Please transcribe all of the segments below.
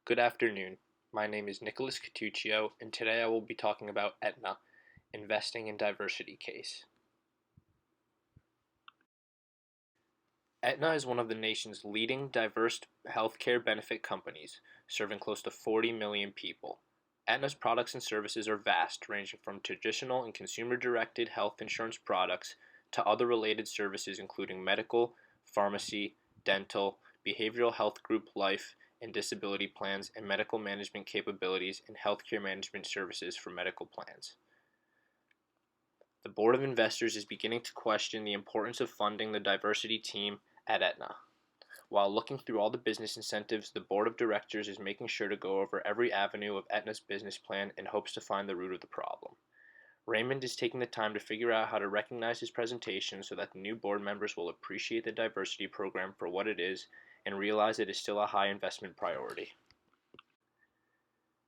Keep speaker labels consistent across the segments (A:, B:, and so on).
A: Good afternoon. My name is Nicholas Catuccio, and today I will be talking about Aetna, Investing in Diversity Case. Aetna is one of the nation's leading diverse healthcare benefit companies, serving close to 40 million people. Aetna's products and services are vast, ranging from traditional and consumer-directed health insurance products to other related services including medical, pharmacy, dental, behavioral health group life and disability plans, and medical management capabilities and healthcare management services for medical plans. The Board of Investors is beginning to question the importance of funding the diversity team at Aetna. While looking through all the business incentives, the Board of Directors is making sure to go over every avenue of Aetna's business plan in hopes to find the root of the problem. Raymond is taking the time to figure out how to recognize his presentation so that the new board members will appreciate the diversity program for what it is and realize it is still a high investment priority.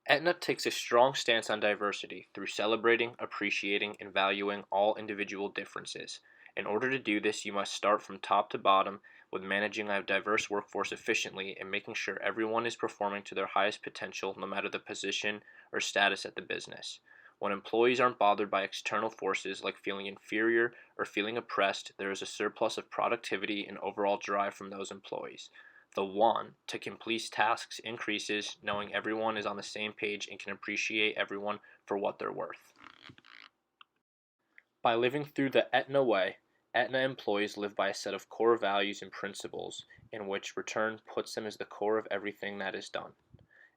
A: Aetna takes a strong stance on diversity through celebrating, appreciating, and valuing all individual differences. In order to do this, you must start from top to bottom with managing a diverse workforce efficiently and making sure everyone is performing to their highest potential no matter the position or status at the business. When employees aren't bothered by external forces like feeling inferior or feeling oppressed, there is a surplus of productivity and overall drive from those employees. The want to complete tasks increases, knowing everyone is on the same page and can appreciate everyone for what they're worth. By living through the Aetna way, Aetna employees live by a set of core values and principles, in which return puts them as the core of everything that is done.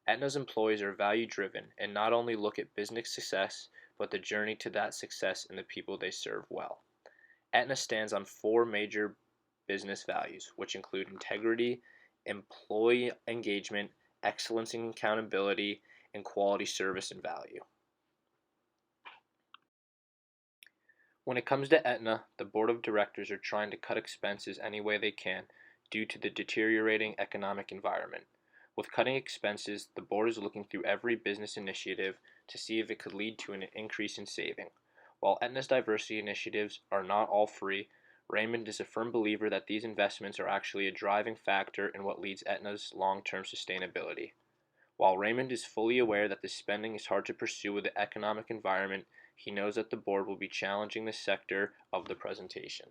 A: Aetna's employees are value-driven and not only look at business success, but the journey to that success and the people they serve well. Aetna stands on four major business values, which include integrity, employee engagement, excellence and accountability, and quality service and value. When it comes to Aetna, the board of directors are trying to cut expenses any way they can due to the deteriorating economic environment. With cutting expenses, the board is looking through every business initiative to see if it could lead to an increase in saving. While Aetna's diversity initiatives are not all free, Raymond is a firm believer that these investments are actually a driving factor in what leads Aetna's long-term sustainability. While Raymond is fully aware that this spending is hard to pursue with the economic environment, he knows that the board will be challenging this sector of the presentation.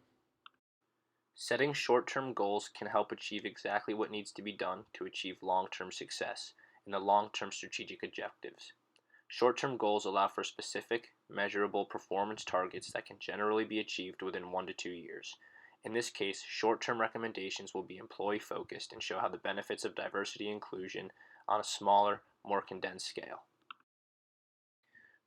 A: Setting short-term goals can help achieve exactly what needs to be done to achieve long-term success and the long-term strategic objectives. Short-term goals allow for specific, measurable performance targets that can generally be achieved within 1 to 2 years. In this case, short-term recommendations will be employee-focused and show how the benefits of diversity and inclusion on a smaller, more condensed scale.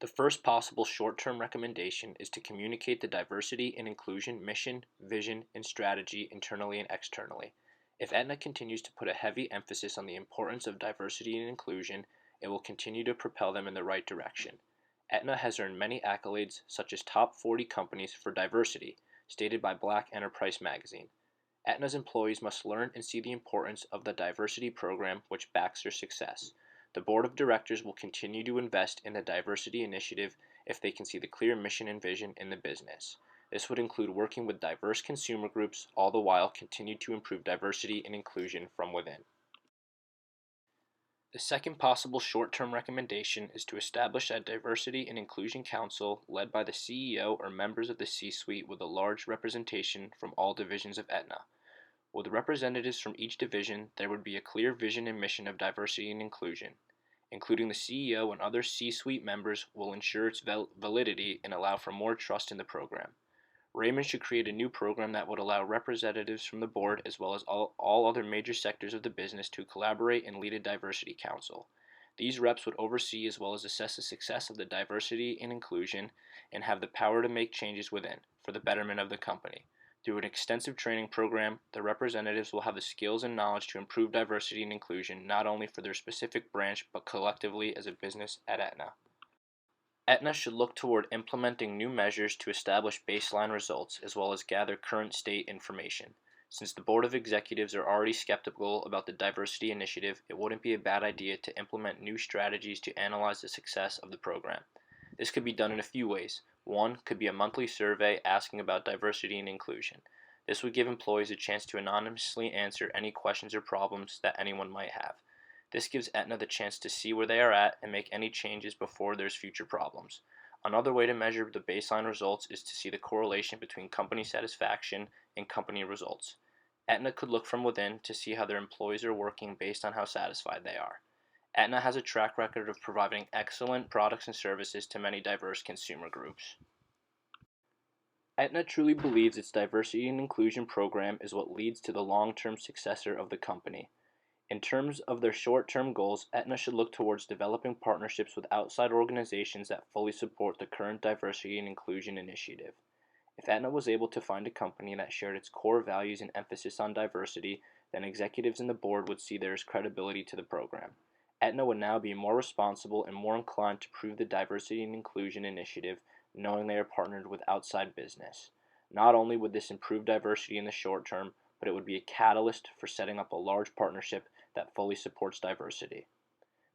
A: The first possible short-term recommendation is to communicate the diversity and inclusion mission, vision, and strategy internally and externally. If Aetna continues to put a heavy emphasis on the importance of diversity and inclusion, it will continue to propel them in the right direction. Aetna has earned many accolades, such as Top 40 Companies for Diversity, stated by Black Enterprise magazine. Aetna's employees must learn and see the importance of the diversity program which backs their success. The board of directors will continue to invest in the diversity initiative if they can see the clear mission and vision in the business. This would include working with diverse consumer groups, all the while continue to improve diversity and inclusion from within. The second possible short-term recommendation is to establish a Diversity and Inclusion Council led by the CEO or members of the C-suite with a large representation from all divisions of Aetna. With representatives from each division, there would be a clear vision and mission of diversity and inclusion. Including the CEO and other C-suite members will ensure its validity and allow for more trust in the program. Raymond should create a new program that would allow representatives from the board as well as all other major sectors of the business to collaborate and lead a diversity council. These reps would oversee as well as assess the success of the diversity and inclusion and have the power to make changes within for the betterment of the company. Through an extensive training program, the representatives will have the skills and knowledge to improve diversity and inclusion not only for their specific branch but collectively as a business at Aetna. Aetna should look toward implementing new measures to establish baseline results as well as gather current state information. Since the Board of Executives are already skeptical about the diversity initiative, it wouldn't be a bad idea to implement new strategies to analyze the success of the program. This could be done in a few ways. One could be a monthly survey asking about diversity and inclusion. This would give employees a chance to anonymously answer any questions or problems that anyone might have. This gives Aetna the chance to see where they are at and make any changes before there's future problems. Another way to measure the baseline results is to see the correlation between company satisfaction and company results. Aetna could look from within to see how their employees are working based on how satisfied they are. Aetna has a track record of providing excellent products and services to many diverse consumer groups. Aetna truly believes its diversity and inclusion program is what leads to the long-term successor of the company. In terms of their short-term goals, Aetna should look towards developing partnerships with outside organizations that fully support the current diversity and inclusion initiative. If Aetna was able to find a company that shared its core values and emphasis on diversity, then executives and the board would see there is credibility to the program. Aetna would now be more responsible and more inclined to prove the diversity and inclusion initiative, knowing they are partnered with outside business. Not only would this improve diversity in the short term, but it would be a catalyst for setting up a large partnership that fully supports diversity.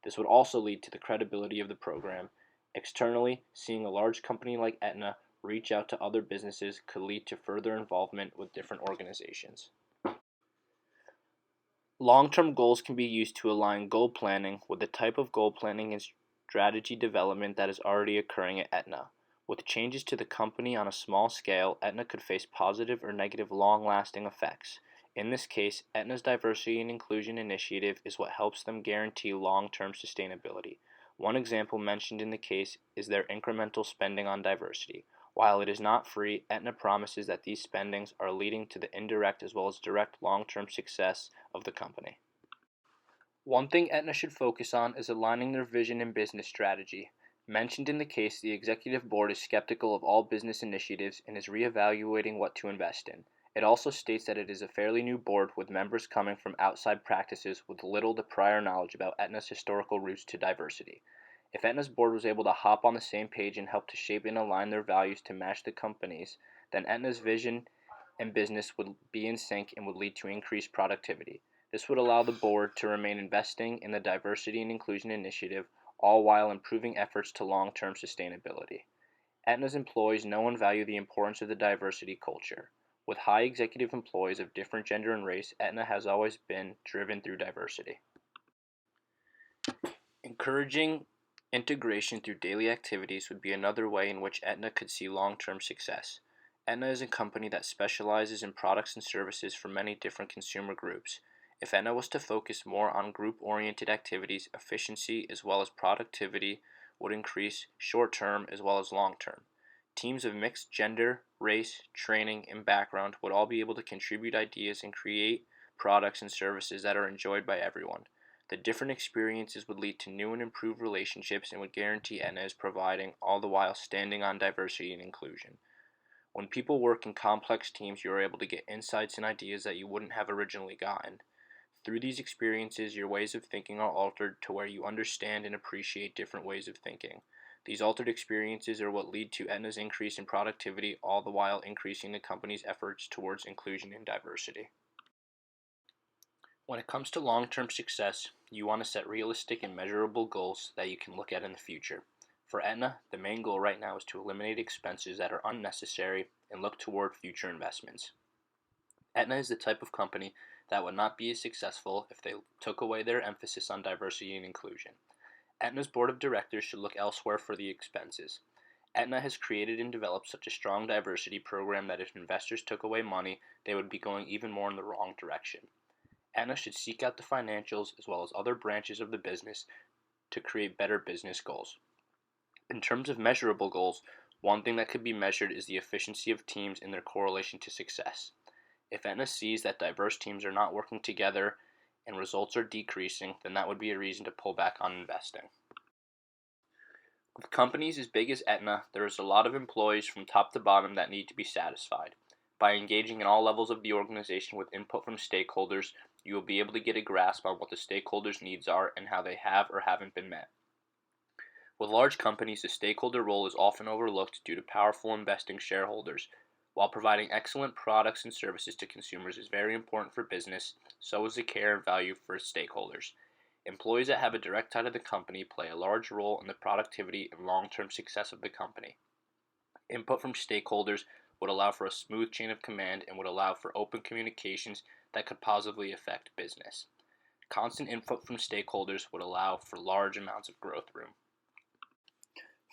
A: This would also lead to the credibility of the program. Externally, seeing a large company like Aetna reach out to other businesses could lead to further involvement with different organizations. Long-term goals can be used to align goal planning with the type of goal planning and strategy development that is already occurring at Aetna. With changes to the company on a small scale, Aetna could face positive or negative long-lasting effects. In this case, Aetna's diversity and inclusion initiative is what helps them guarantee long-term sustainability. One example mentioned in the case is their incremental spending on diversity. While it is not free, Aetna promises that these spendings are leading to the indirect as well as direct long-term success of the company. One thing Aetna should focus on is aligning their vision and business strategy. Mentioned in the case, the executive board is skeptical of all business initiatives and is reevaluating what to invest in. It also states that it is a fairly new board with members coming from outside practices with little to prior knowledge about Aetna's historical roots to diversity. If Aetna's board was able to hop on the same page and help to shape and align their values to match the company's, then Aetna's vision and business would be in sync and would lead to increased productivity. This would allow the board to remain investing in the diversity and inclusion initiative, all while improving efforts to long-term sustainability. Aetna's employees know and value the importance of the diversity culture. With high executive employees of different gender and race, Aetna has always been driven through diversity. Encouraging integration through daily activities would be another way in which Aetna could see long-term success. Aetna is a company that specializes in products and services for many different consumer groups. If Aetna was to focus more on group-oriented activities, efficiency as well as productivity would increase short-term as well as long-term. Teams of mixed gender, race, training, and background would all be able to contribute ideas and create products and services that are enjoyed by everyone. The different experiences would lead to new and improved relationships and would guarantee Aetna is providing, all the while standing on diversity and inclusion. When people work in complex teams, you are able to get insights and ideas that you wouldn't have originally gotten. Through these experiences, your ways of thinking are altered to where you understand and appreciate different ways of thinking. These altered experiences are what lead to Aetna's increase in productivity, all the while increasing the company's efforts towards inclusion and diversity. When it comes to long-term success, you want to set realistic and measurable goals that you can look at in the future. For Aetna, the main goal right now is to eliminate expenses that are unnecessary and look toward future investments. Aetna is the type of company that would not be as successful if they took away their emphasis on diversity and inclusion. Aetna's board of directors should look elsewhere for the expenses. Aetna has created and developed such a strong diversity program that if investors took away money, they would be going even more in the wrong direction. Aetna should seek out the financials as well as other branches of the business to create better business goals. In terms of measurable goals, one thing that could be measured is the efficiency of teams and their correlation to success. If Aetna sees that diverse teams are not working together and results are decreasing, then that would be a reason to pull back on investing. With companies as big as Aetna, there is a lot of employees from top to bottom that need to be satisfied. By engaging in all levels of the organization with input from stakeholders, you will be able to get a grasp on what the stakeholders' needs are and how they have or haven't been met. With large companies, the stakeholder role is often overlooked due to powerful investing shareholders. While providing excellent products and services to consumers is very important for business, so is the care and value for stakeholders. Employees that have a direct tie to the company play a large role in the productivity and long-term success of the company. Input from stakeholders would allow for a smooth chain of command and would allow for open communications that could positively affect business. Constant input from stakeholders would allow for large amounts of growth room.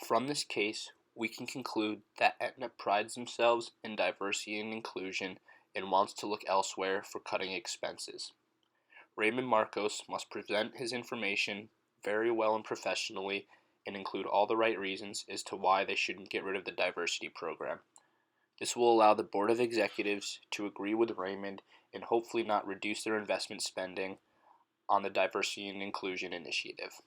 A: From this case, we can conclude that Aetna prides themselves in diversity and inclusion and wants to look elsewhere for cutting expenses. Raymond Marcos must present his information very well and professionally and include all the right reasons as to why they shouldn't get rid of the diversity program. This will allow the Board of Executives to agree with Raymond and hopefully not reduce their investment spending on the diversity and inclusion initiative.